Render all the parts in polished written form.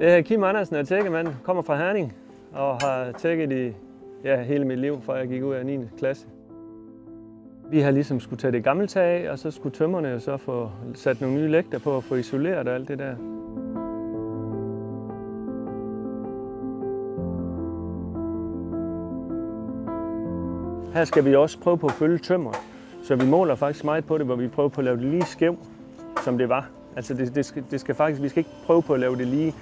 Jeg er Kim Andersen, er tækkemand, kommer fra Herning og har tækket i hele mit liv, fra jeg gik ud af 9. klasse. Vi har ligesom skulle tage det gamle tag af, og så skulle tømmerne så få sat nogle nye lægter på og få isoleret og alt det der. Her skal vi også prøve på at følge tømmeret, så vi måler faktisk meget på det, hvor vi prøver på at lave det lige skævt, som det var. Altså vi skal ikke prøve på at lave det lige.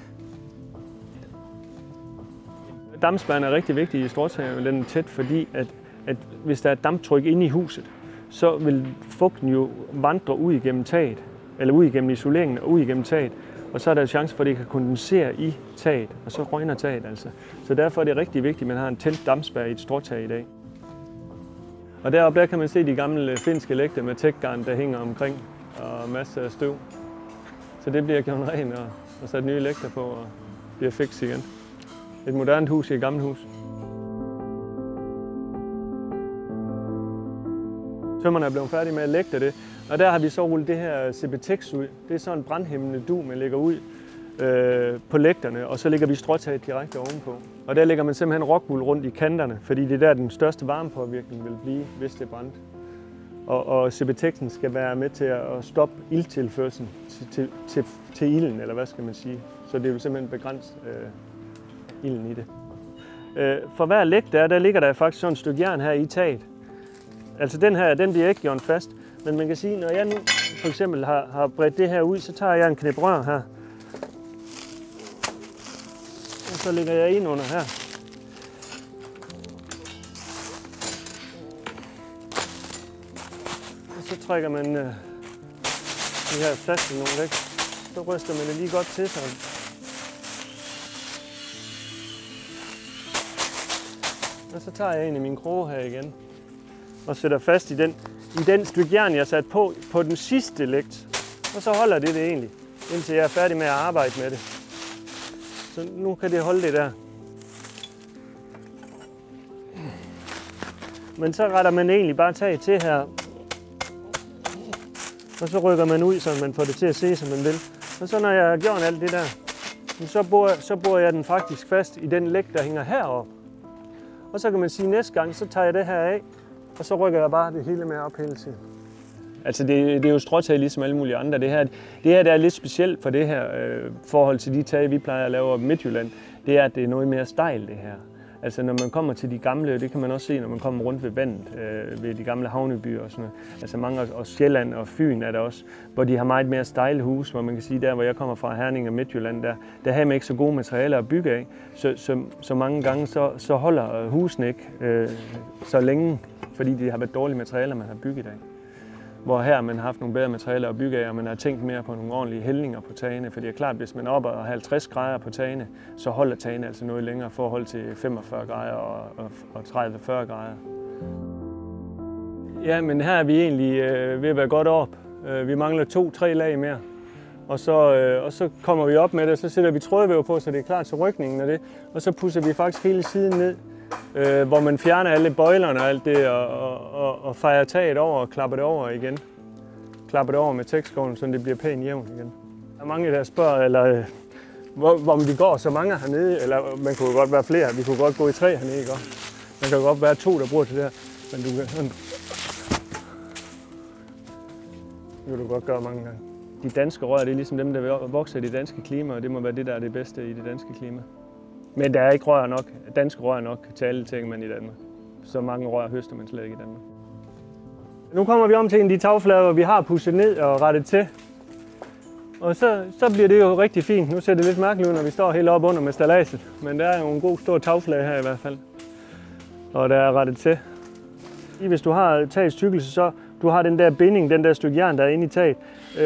Dampspærren er rigtig vigtig i stråtaget, den er tæt, fordi at hvis der er damptryk inde i huset, så vil fugten jo vandre ud igennem taget, eller ud igennem isoleringen og ud igennem taget. Og så er der en chance for, at det kan kondensere i taget, og så røgner taget altså. Så derfor er det rigtig vigtigt, at man har en tæt dampspærre i et stråtag i dag. Og deroppe der kan man se de gamle finske lægter med tækgarn, der hænger omkring, og masser af støv. Så det bliver gjort ren og sat nye lægter på og bliver fikset igen. Et moderne hus i et gammelt hus. Tømmerne er blevet færdige med at lægte det, og der har vi så rullet det her CBTEX ud. Det er sådan en brandhæmmende dug, man lægger ud på lægterne, og så lægger vi stråtaget direkte ovenpå. Og der lægger man simpelthen rockwool rundt i kanterne, fordi det er der den største varmepåvirkning vil blive, hvis det brændt. Og CBTEX'en skal være med til at stoppe ildtilførslen til ilden, eller hvad skal man sige. Så det vil simpelthen begrænse ilden i det. For hver læg der ligger der faktisk sådan et stykke jern her i taget. Altså den her, den bliver ikke gjort fast, men man kan sige, når jeg nu for eksempel har bredt det her ud, så tager jeg en knæp rør her. Og så lægger jeg ind under her. Og så trækker man de her plastik nogle væk. Så ryster man det lige godt til sig. Og så tager jeg en af mine kroge her igen og sætter fast i den stykke jern, jeg sat på den sidste lægt. Og så holder det egentlig, indtil jeg er færdig med at arbejde med det. Så nu kan det holde det der. Men så retter man egentlig bare taget til her. Og så rykker man ud, så man får det til at se, som man vil. Og så når jeg har gjort alt det der, så borer jeg den faktisk fast i den læg, der hænger heroppe. Og så kan man sige, at næste gang, så tager jeg det her af, og så rykker jeg bare det hele med op hele tiden. Altså det er jo stråtag ligesom alle mulige andre. Det her der er lidt specielt for det her forhold til de tag, vi plejer at lave op i Midtjylland. Det er, at det er noget mere stejl det her. Altså når man kommer til de gamle, det kan man også se, når man kommer rundt ved vandet, ved de gamle havnebyer og sådan noget. Altså mange, og Sjælland og Fyn er der også, hvor de har meget mere stejle hus, hvor man kan sige, der hvor jeg kommer fra, Herning og Midtjylland, der har man ikke så gode materialer at bygge af. Så mange gange så holder husene ikke så længe, fordi de har været dårlige materialer, man har bygget af. Hvor her man har haft nogle bedre materialer at bygge af, og man har tænkt mere på nogle ordentlige hældninger på tagene. For det er klart, at hvis man er oppe og 50 grader på tagene, så holder tagene altså noget længere i forhold til 45 grader og 30-40 grader. Ja, men her er vi egentlig ved at være godt op. Vi mangler 2-3 lag mere. Og så kommer vi op med det, og så sætter vi trådvæv på, så det er klart til rykningen af det. Og så pusser vi faktisk hele siden ned, hvor man fjerner alle bøjlerne og alt det, og fejrer taget over og klapper det over igen. Klapper det over med tekstskoven, så det bliver pænt jævnt igen. Der er mange, der spørger, hvor vi går så mange hernede, eller man kunne godt være flere. Vi kunne godt gå i 3 hernede, ikke? Man kan godt være 2, der bruger til det her, men det kan du godt gøre mange gange. De danske rør, det er ligesom dem, der vokser i det danske klima, og det må være det, der er det bedste i det danske klima. Men der er ikke rør nok, danske rør nok til alle tækkemænd i Danmark. Så mange rør høster man slet ikke i Danmark. Nu kommer vi om til en af de tagflader, hvor vi har pusset ned og rettet til. Og så bliver det jo rigtig fint. Nu ser det lidt mærkeligt ud, når vi står helt oppe under med stalladset. Men der er jo en god stor tagflade her i hvert fald. Og der er rettet til. Hvis du har tagets tykkelse, så du har den der binding, den der stykke jern, der er inde i taget.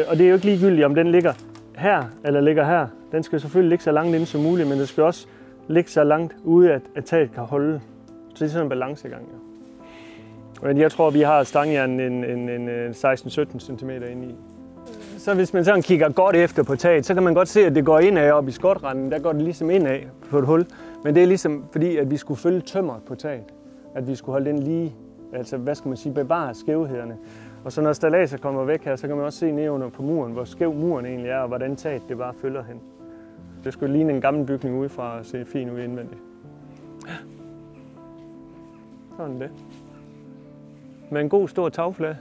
Og det er jo ikke ligegyldigt, om den ligger her eller ligger her. Den skal selvfølgelig ligge så langt inde som muligt, men det skal også ligge så langt ude, at taget kan holde. Så det er sådan en balancegang. Ja. Men jeg tror, vi har stangjern en 16-17 cm inde i. Så hvis man sådan kigger godt efter på taget, så kan man godt se, at det går indad op i skotranden. Der går det ligesom indad på et hul. Men det er ligesom fordi, at vi skulle følge tømmeret på taget. At vi skulle holde den lige, altså hvad skal man sige, bevare skævhederne. Og så når stalladser kommer væk her, så kan man også se nedenunder på muren, hvor skæv muren egentlig er, og hvordan taget det bare følger hen. Det skulle ligne en gammel bygning udefra og se fin ud indvendigt. Sådan det. Med en god stor tagflade.